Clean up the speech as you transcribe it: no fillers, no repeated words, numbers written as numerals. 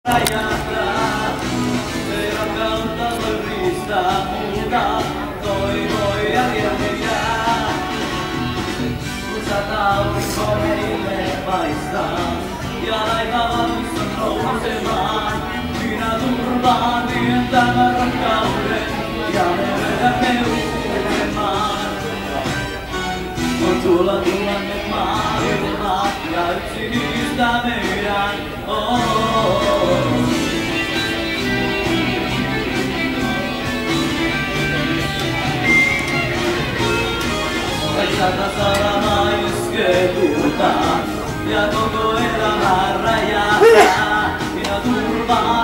räjähtää. Ei rakkautta voi riistää multa, toivoi jäljelle jää. Kun sata aurinko meille paistaa ja aika valmis on nousemaan, minä turvaan vien tämän rakkauden ja me löydämme uudemaan. On tuolla tuhannet maailmat ja yksi niistä meidän on. Sata salama iskee tultaan ja koko elämä räjähtää. Minä turvaan